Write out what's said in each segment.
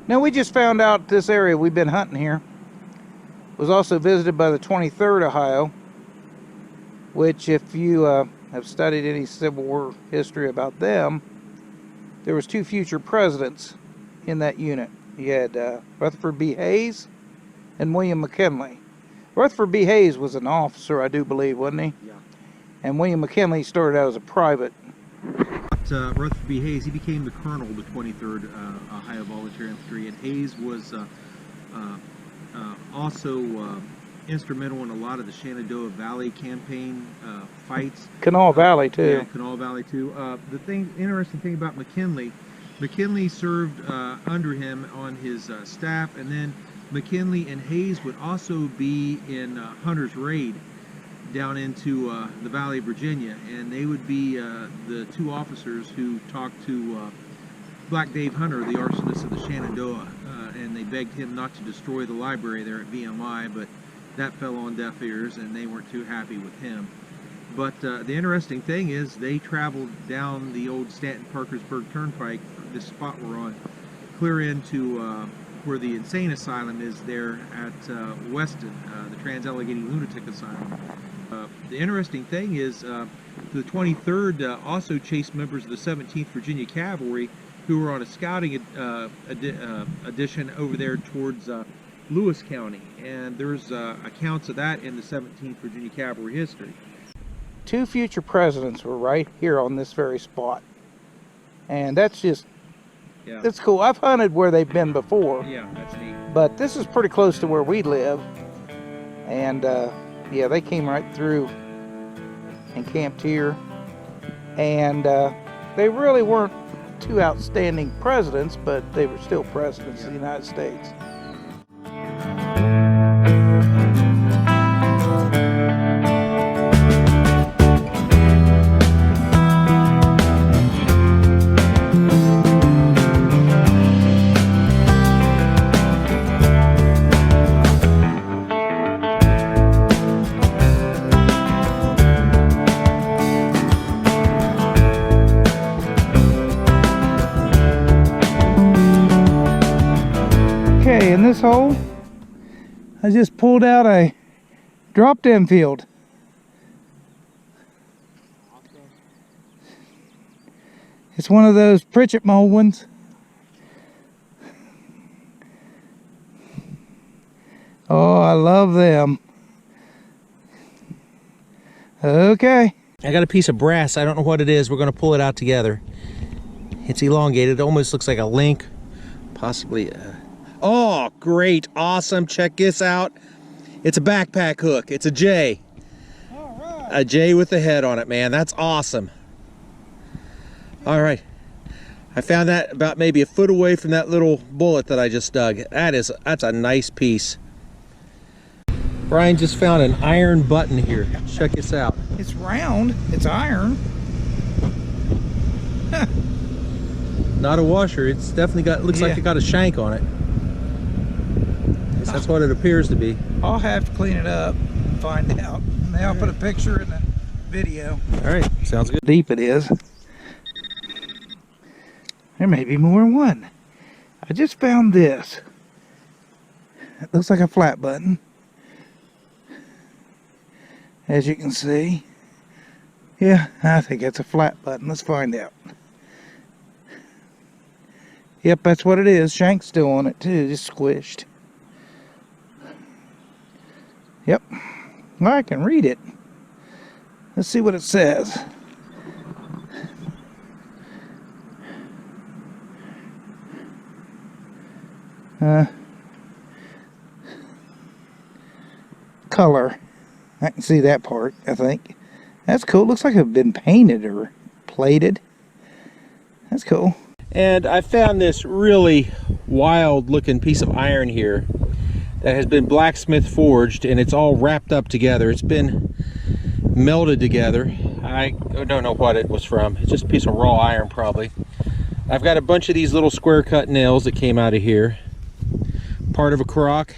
Now we just found out this area we've been hunting here was also visited by the 23rd Ohio, which if you have studied any Civil War history about them, there was 2 future presidents in that unit. You had Rutherford B. Hayes and William McKinley. Rutherford B. Hayes was an officer, I do believe, wasn't he? Yeah. And William McKinley started out as a private. Rutherford B. Hayes, he became the colonel of the 23rd Ohio Volunteer Infantry, and Hayes was also instrumental in a lot of the Shenandoah Valley campaign fights. Kanawha Valley too. Yeah, Kanawha Valley too. The interesting thing about McKinley served under him on his staff, and then McKinley and Hayes would also be in Hunter's raid down into the Valley of Virginia, and they would be the 2 officers who talked to Black Dave Hunter, the arsonist of the Shenandoah, and they begged him not to destroy the library there at VMI, but that fell on deaf ears and they weren't too happy with him. But the interesting thing is they traveled down the old Stanton-Parkersburg Turnpike, this spot we're on, clear into where the insane asylum is there at Weston, the Trans-Allegheny Lunatic Asylum. The interesting thing is the 23rd also chased members of the 17th Virginia Cavalry who were on a scouting edition over there towards Lewis County, and there's accounts of that in the 17th Virginia Cavalry history. 2 future presidents were right here on this very spot, and that's just, yeah, that's cool. I've hunted where they've been before. Yeah, that's neat. But this is pretty close to where we live, and yeah, they came right through and camped here, and they really weren't 2 outstanding presidents, but they were still presidents of the United States. Okay, in this hole, I just pulled out a drop-in field. It's one of those Pritchett mold ones. Oh, I love them. Okay. I got a piece of brass. I don't know what it is. We're going to pull it out together. It's elongated. It almost looks like a link. Possibly. Oh, great. Awesome. Check this out. It's a backpack hook. It's a J. All right. A J with the head on it, man. That's awesome. All right. I found that about maybe a foot away from that little bullet that I just dug. That's a nice piece. Brian just found an iron button here. Check this out. It's round. It's iron. Not a washer. It's definitely got, looks like it got a shank on it. Guess that's what it appears to be. I'll have to clean it up and find out. Now I'll put a picture in the video. All right, sounds good. Deep it is. There may be more than one. I just found this. It looks like a flat button, as you can see. Yeah, I think it's a flat button. Let's find out. Yep, that's what it is. Shank's still on it too, just squished. Yep, well, I can read it. Let's see what it says. Color. I can see that part, I think. That's cool. Looks like it's been painted or plated. That's cool. And I found this really wild looking piece of iron here that has been blacksmith forged, and it's all wrapped up together. It's been melded together. I don't know what it was from. It's just a piece of raw iron probably. I've got a bunch of these little square cut nails that came out of here. Part of a crock.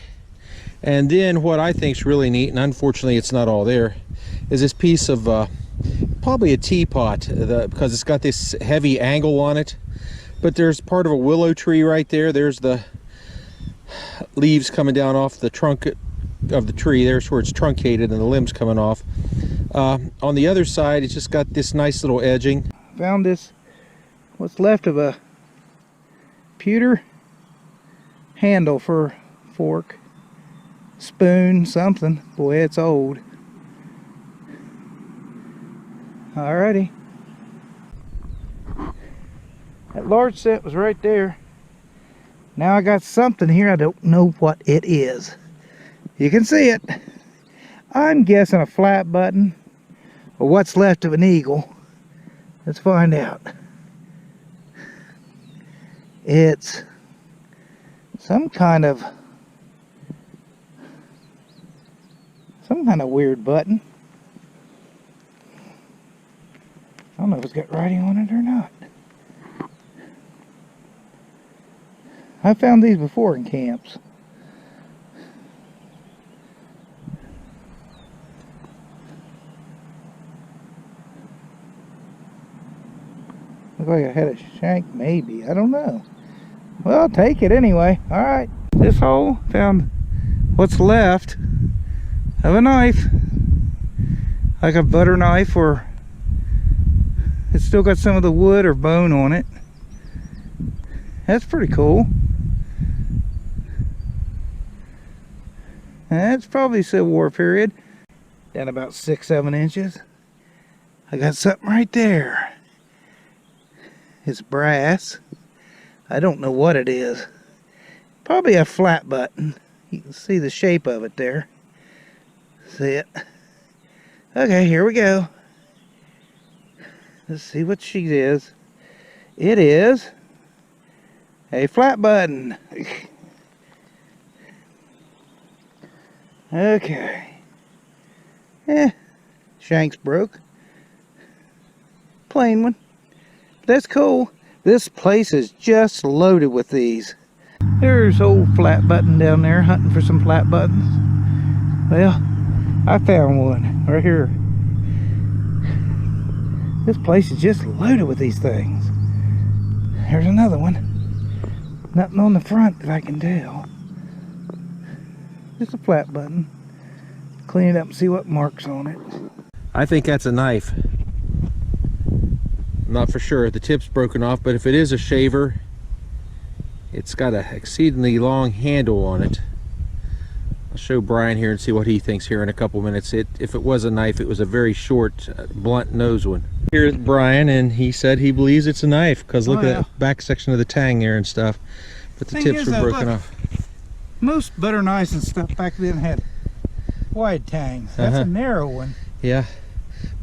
And then what I think is really neat, and unfortunately it's not all there, is this piece of probably a teapot, because it's got this heavy angle on it. But there's part of a willow tree right there. There's the leaves coming down off the trunk of the tree. There's where it's truncated and the limbs coming off. On the other side, it's just got this nice little edging. Found this, what's left of a pewter handle for fork, spoon, something. Boy, it's old. Alrighty. That large set was right there. Now I got something here. I don't know what it is. You can see it. I'm guessing a flat button or what's left of an eagle. Let's find out. It's some kind of weird button. I don't know if it's got writing on it or not. I found these before in camps. Look like I had a shank, maybe. I don't know. Well, I'll take it anyway. Alright. This hole found what's left of a knife. Like a butter knife, or it's still got some of the wood or bone on it. That's pretty cool. That's probably Civil War period. Down about 6-7 inches. I got something right there. It's brass. I don't know what it is. Probably a flat button. You can see the shape of it there. See it? Okay, here we go. Let's see what she is. It is a flat button. Okay. Shank's broke. Plain one. That's cool. This place is just loaded with these. There's old flat button down there hunting for some flat buttons. Well, I found one right here. This place is just loaded with these things. There's another one. Nothing on the front that I can tell. Just a flat button. Clean it up and see what marks on it. I think that's a knife. I'm not for sure. The tip's broken off, but if it is a shaver, it's got an exceedingly long handle on it. I'll show Brian here and see what he thinks here in a couple minutes. If it was a knife, it was a very short, blunt nose one. Here's Brian, and he said he believes it's a knife because look at that back section of the tang there and stuff. But the tips were broken off. Most butter knives and stuff back then had wide tangs. That's a narrow one. Yeah.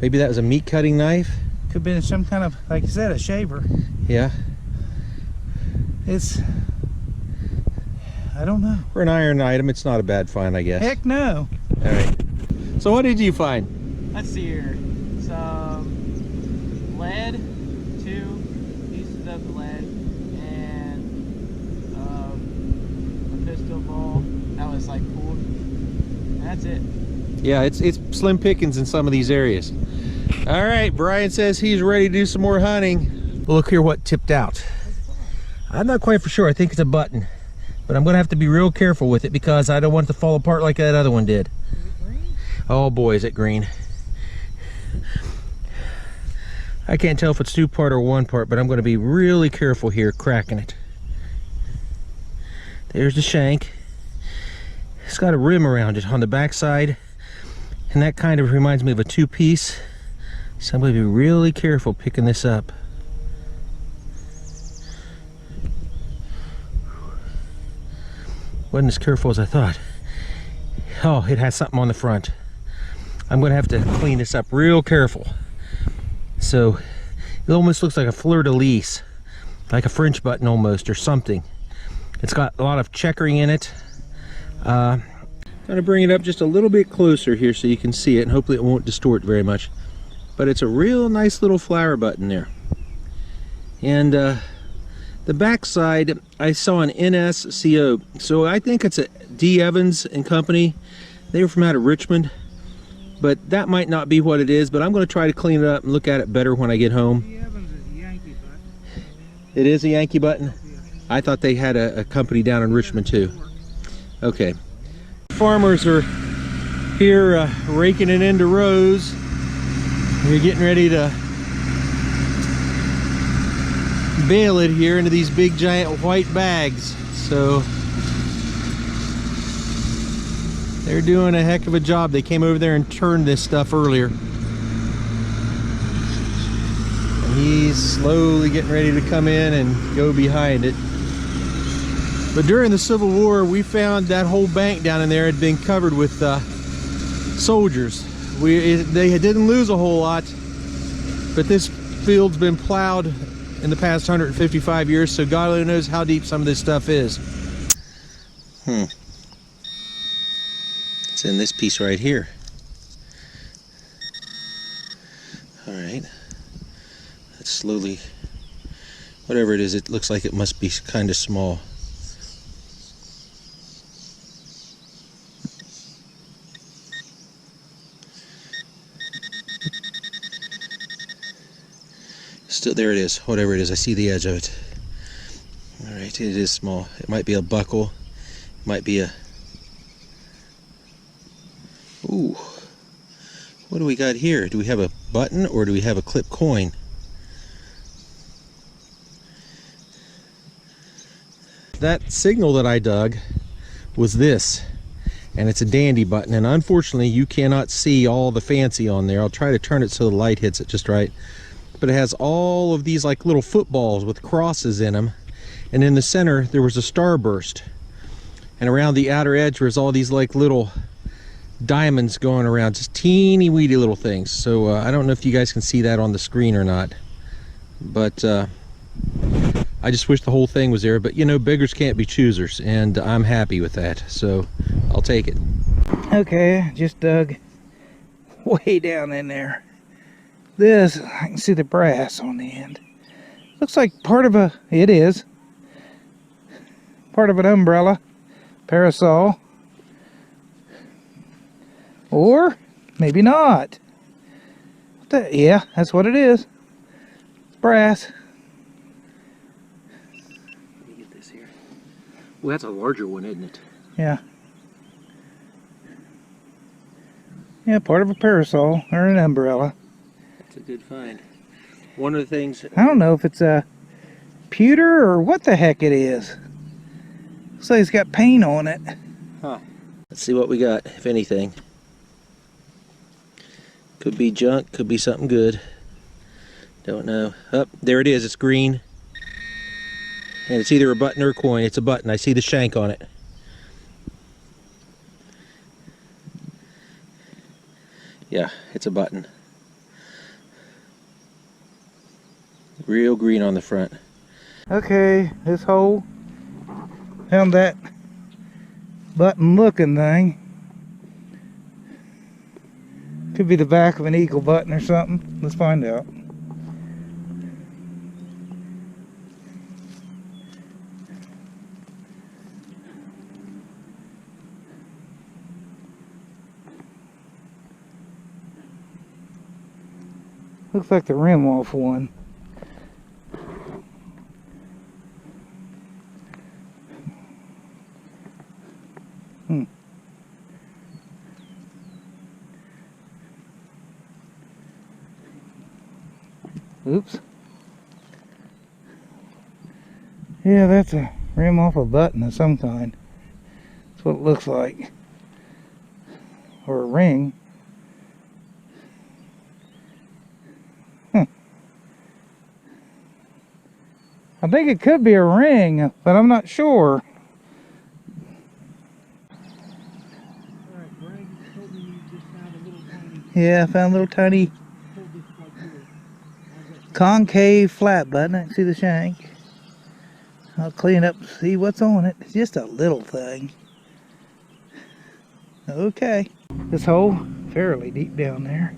Maybe that was a meat cutting knife. Could have been some kind of, like you said, a shaver. Yeah. It's, I don't know. For an iron item, it's not a bad find, I guess. Heck no. All right. So what did you find? Let's see here. Some lead, 2 pieces of lead, and a pistol ball that was like pulled. And that's it. Yeah, it's slim pickings in some of these areas. All right, Brian says he's ready to do some more hunting. Well, look here what tipped out. I'm not quite for sure. I think it's a button, but I'm gonna have to be real careful with it because I don't want it to fall apart like that other one did. Is it green? Oh boy, is it green. I can't tell if it's 2-part or 1-part, but I'm gonna be really careful here cracking it. There's the shank. It's got a rim around it on the back side, and that kind of reminds me of a 2-piece. So I'm going to be really careful picking this up. Wasn't as careful as I thought. Oh, it has something on the front. I'm going to have to clean this up real careful. So it almost looks like a fleur-de-lis, like a French button almost, or something. It's got a lot of checkering in it. I'm going to bring it up just a little bit closer here so you can see it, and hopefully it won't distort very much. But it's a real nice little flower button there. And the back side, I saw an NSCO. So I think it's a D. Evans and Company. They were from out of Richmond. But that might not be what it is, but I'm going to try to clean it up and look at it better when I get home. D. Evans is a Yankee button. It is a Yankee button? I thought they had a company down in Richmond too. Okay. Farmers are here raking it into rows. We're getting ready to bale it here into these big giant white bags. So they're doing a heck of a job. They came over there and turned this stuff earlier. And he's slowly getting ready to come in and go behind it. But during the Civil War, we found that whole bank down in there had been covered with soldiers. They didn't lose a whole lot, but this field's been plowed in the past 155 years, so God only knows how deep some of this stuff is. It's in this piece right here. All right. Let's slowly, whatever it is, it looks like it must be kind of small. Still, there it is, whatever it is. I see the edge of it. All right, it is small. It might be a buckle. It might be a... Ooh. What do we got here? Do we have a button or do we have a clip coin? That signal that I dug was this. And it's a dandy button. And unfortunately, you cannot see all the fancy on there. I'll try to turn it so the light hits it just right. But it has all of these like little footballs with crosses in them, and in the center there was a starburst, and around the outer edge was all these like little diamonds going around, just teeny weedy little things. So I don't know if you guys can see that on the screen or not, but I just wish the whole thing was there. But you know, beggars can't be choosers, and I'm happy with that, so I'll take it. Okay, just dug way down in there. This, I can see the brass on the end. Looks like part of a, it is, part of an umbrella, parasol, or maybe not. Yeah, that's what it is. Brass. Let me get this here. Well, that's a larger one, isn't it? Yeah. Yeah, part of a parasol or an umbrella. That's a good find. One of the things... I don't know if it's a pewter or what the heck it is. Looks like it's got paint on it. Huh. Let's see what we got, if anything. Could be junk, could be something good. Don't know. Oh, there it is, it's green. And it's either a button or a coin. It's a button. I see the shank on it. Yeah, it's a button. Real green on the front. Okay, this hole found that button looking thing. Could be the back of an eagle button or something. Let's find out. Looks like the rim off one. Oops. Yeah, that's a rim off a button of some kind. That's what it looks like. Or a ring. I think it could be a ring, but I'm not sure. Yeah, I found a little tiny concave flat button. I can see the shank. I'll clean up, see what's on it. It's just a little thing. Okay. This hole, fairly deep down there.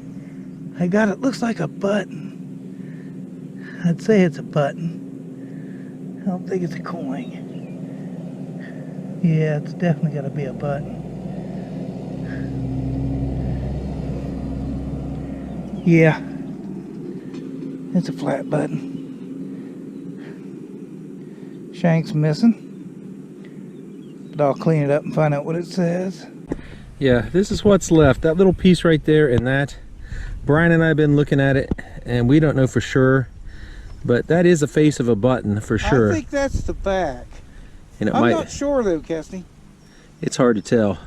I got it, looks like a button. I'd say it's a button. I don't think it's a coin. Yeah, it's definitely got to be a button. Yeah, it's a flat button. Shank's missing. But I'll clean it up and find out what it says. Yeah, this is what's left. That little piece right there and that. Brian and I have been looking at it, and we don't know for sure. But that is the face of a button for sure. I think that's the back. And it I'm might, not sure though, Kesty. it's hard to tell.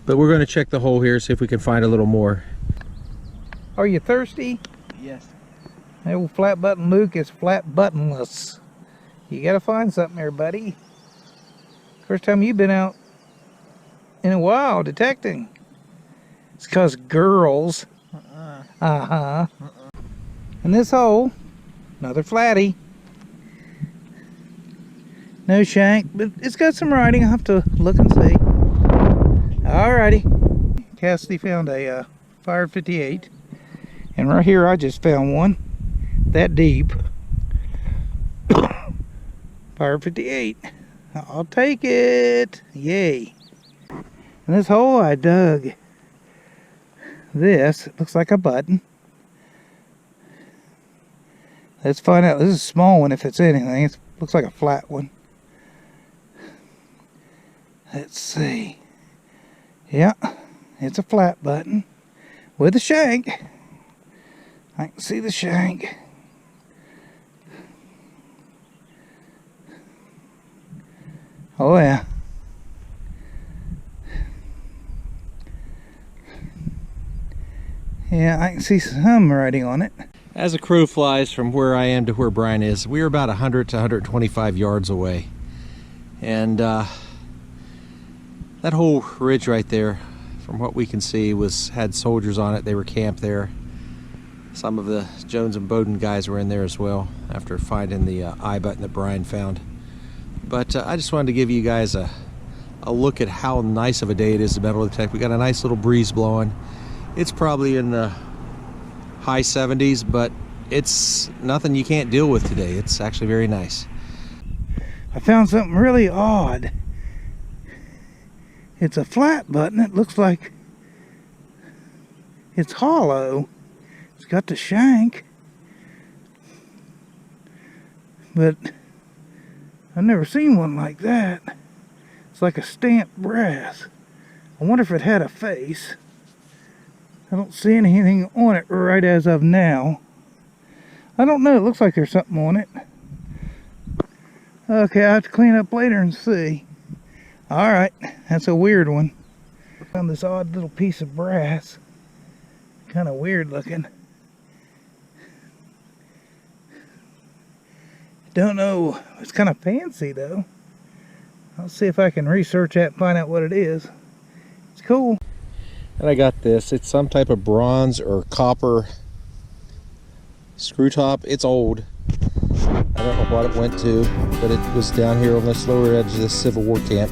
But we're going to check the hole here, see if we can find a little more. Are you thirsty? Yes. That old flat button Luke is flat buttonless. You gotta find something there, buddy. First time you've been out in a while detecting. It's cause girls. And this hole, another flatty. No shank, but it's got some writing. I'll have to look and see. Alrighty. Cassidy found a Fire 58. And right here I just found one. That deep. Fire 58. I'll take it. Yay. And this hole I dug. This, it looks like a button. Let's find out. This is a small one if it's anything. It looks like a flat one. Let's see. Yeah, it's a flat button with a shank. I can see the shank. Oh yeah. Yeah, I can see some writing on it. As a crow flies from where I am to where Brian is, we're about 100 to 125 yards away. And that whole ridge right there, from what we can see, had soldiers on it. They were camped there. Some of the Jones and Bowden guys were in there as well after finding the eye button that Brian found. But I just wanted to give you guys a look at how nice of a day it is to metal detect. We got a nice little breeze blowing. It's probably in the high 70s, but it's nothing you can't deal with today. It's actually very nice. I found something really odd. It's a flat button. It looks like it's hollow. It's got the shank. But I've never seen one like that. It's like a stamped brass. I wonder if it had a face. I don't see anything on it right as of now. I don't know. It looks like there's something on it. Okay, I'll have to clean up later and see. Alright, that's a weird one. Found this odd little piece of brass. Kind of weird looking. Don't know. It's kind of fancy though. I'll see if I can research that and find out what it is. It's cool. And I got this. It's some type of bronze or copper screw top. It's old. I don't know what it went to, but it was down here on this lower edge of this Civil War camp.